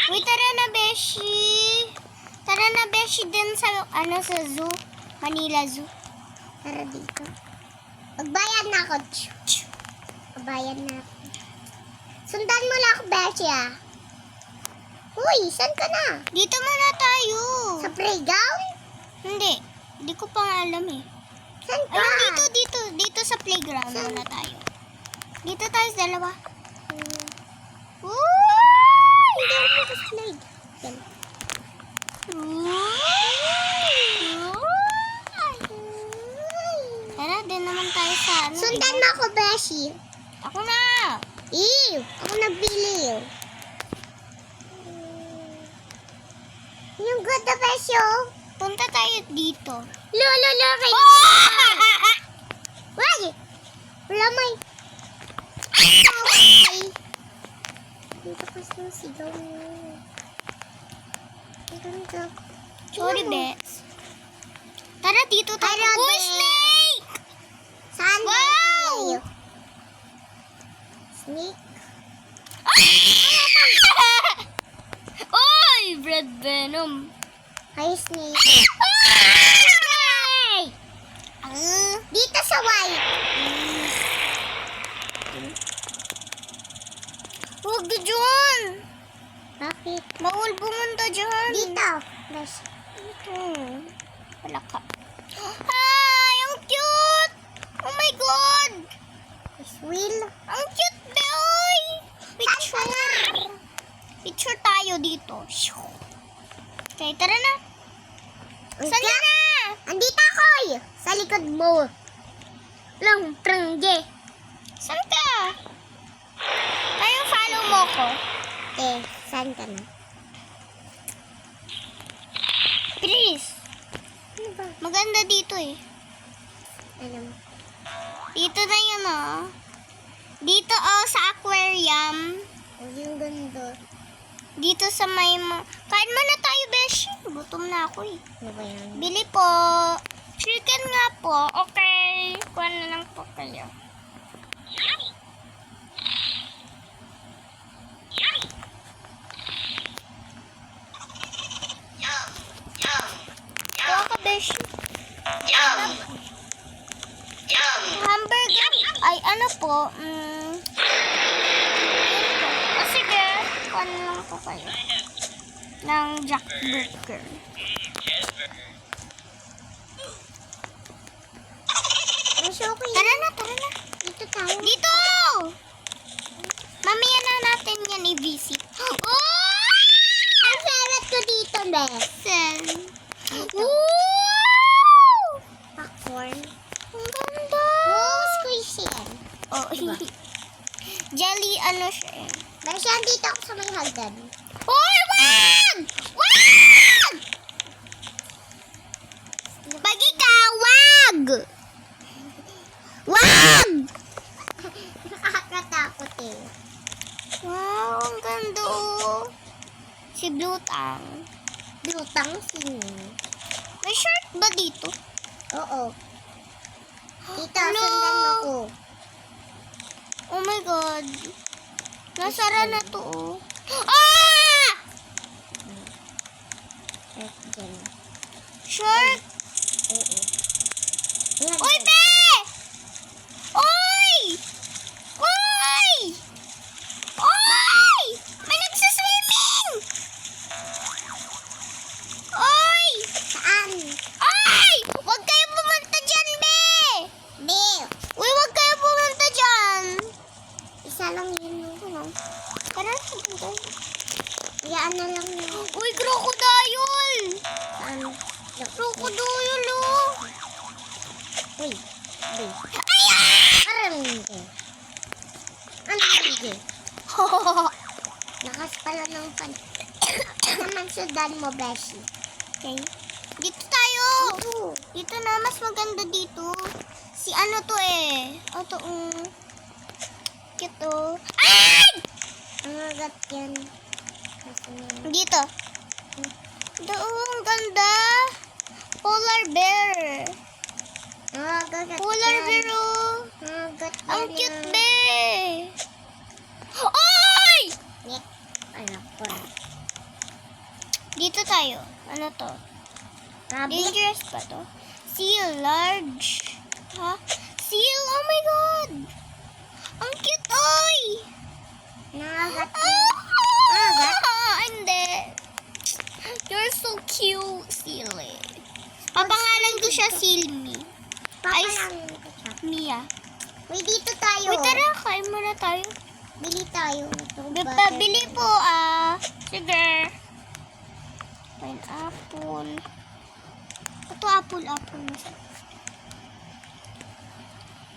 Uy, tara na, Beshi. Tara na, Beshi, din sa, sa zoo. Manila Zoo. Tara dito. Magbayad na ako. Magbayad na ako. Sundan mo lang ako, Beshi, ah. Uy, saan ka na? Dito muna tayo. Sa playground? Hindi. Hindi ko pa nga alam eh. Saan ka? Ayun, dito sa playground muna tayo. Dito tayo sa dalawa. Hindi ako makaslide. Yan. Tara, din naman tayo sa ano. Sundan mo ako, Beshi. Ako na. Ew! Ako nabili. Yung ganda, Beshi, oh. Punta tayo dito. Lolo, kay... Why? Wala may... Okay. Dito kasi yung sigaw mo. Ang ganda. Sorry, Bes. Tara, dito tayo. Tara, Uy, Bes. snake! Saan, Wow! Beshi? Snake? Oy, Red Venom. Hi, snake. Ay! Dito sa white. Huwag dyan. Bakit? Bawal pumunta dyan. Dito. Beshi. Dito. Wala ka. Ay, ang cute! Oh my God! Will. Ang cute, boy! Picture! Picture tayo dito. Okay, tara na. Saan ka na? Andito ako eh. Sa likod mo. Lang, prangge. Saan ka? Tayo, follow mo ko. Saan ka na? Please. Ano ba? Maganda dito eh. Alam. Dito na yun oh. Dito sa aquarium. Oh, yung ganda. Dito sa may... Kain muna tayo, Beshi. Gutom na ako eh. Ano ba yan? Bili po. Chicken nga po. Okay. Kuha na lang po kayo. Kuha ka, Beshi. Hamburger. Ay, ano po? Sige. Kuha na lang po kayo. Ng Jack Burger. Mas okay. Tara na. Dito tayo. Dito! Mamaya na natin yan i-visit. Oh! Ang favorite ko dito, Beth. Sen. Dito. Woo! Popcorn. Ang ganda! Oh, squishy yan. Oh, Diba? Jelly ano siya eh. Beth, yan dito ako sa may hagdan. Hoy, wag! Wag! Bagi ka, wag! Wag! Nakakatakot eh. Wow, ang ganda oh. Si Blue Tang. Lutang sino? May shirt ba dito? Oo. Dito, Hello? sundan mo ko. Oh my God. Nasara na to oh. Ah! Dyan. Shirt! Oo. Yan, Uy, dyan. be! Uy! Uy! Uy! May nagsiswimming! Uy! Saan? Ay! Huwag kayo pumunta dyan, be! Bill. Uy, huwag kayo pumunta dyan! Isa lang yun yung ano. Tara, pumunta. Hayaan na lang yun. Uy, crocodile! Saan? Crocodile, oh! Uy. Bill. Ayan! Parang hindi. Ano hindi? Lakas pala ng pan. Naman sundan mo, Beshi. Okay. Dito tayo! Oo. Dito na, mas maganda dito. Si ano to eh. Ito, Cute oh. Ay! Ang agat yan. Dito. Doon, ang ganda. Polar bear. Ang agat Polar yan. bear oh. Ang agat yan. Ang cute be. Ay! Nick. Anak ko. Dito tayo. Ano to? Rabbit. Dangerous pa to? Seal, large. Ha? Seal, oh my God! Ang cute, oy! Nakagat. Hindi. You're so cute, Silly. Papangalan ko siya Silmi. Papalangin ko siya. Mia. Uy, dito tayo. Uy, tara, kain muna tayo. Bili tayo. Ito, Bili po, Sige. Pineapple. Ito, apple.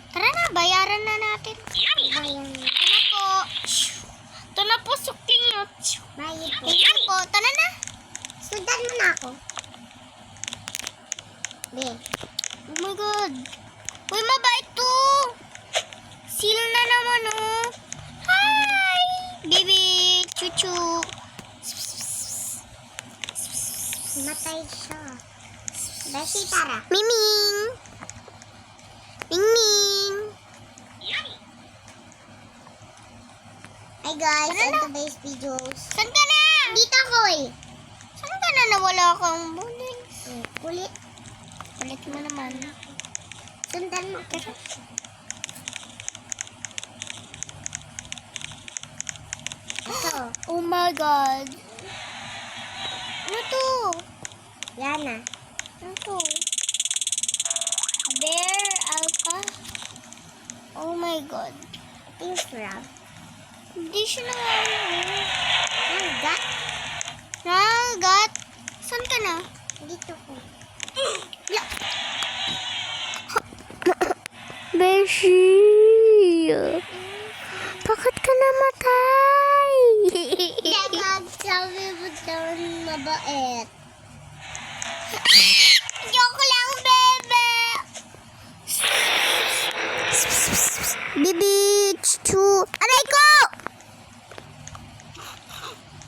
Tara na, bayaran na natin. Bayan. Ito na po. Ito na po, suking nyo. Bayad po. Thank you po. Tara na. Sundan mo na ako. Be. Oh my God. Uy, mabait to. Seal na naman, oh. Hi! Baby, chuchu. Matay siya. Beshi, tara. Miming. Ming. Hi guys, Ano na? on today's videos. Saan ka na? Dito ako eh. Saan ka na nawala kang buling? Kulit. Ulit mo naman. Sundan mo. Ito. Oh my God. Ano to? Yan na. Ano to? Bear, alka. Oh my God. Ito yung frog. Hindi siya nangangalit. Nanggat. Nagat. Saan ka na? Dito ko. Beshi. Bakit ka namatay? Kapag sabi mo daw mabait. Joke lang, bebe. Bibi.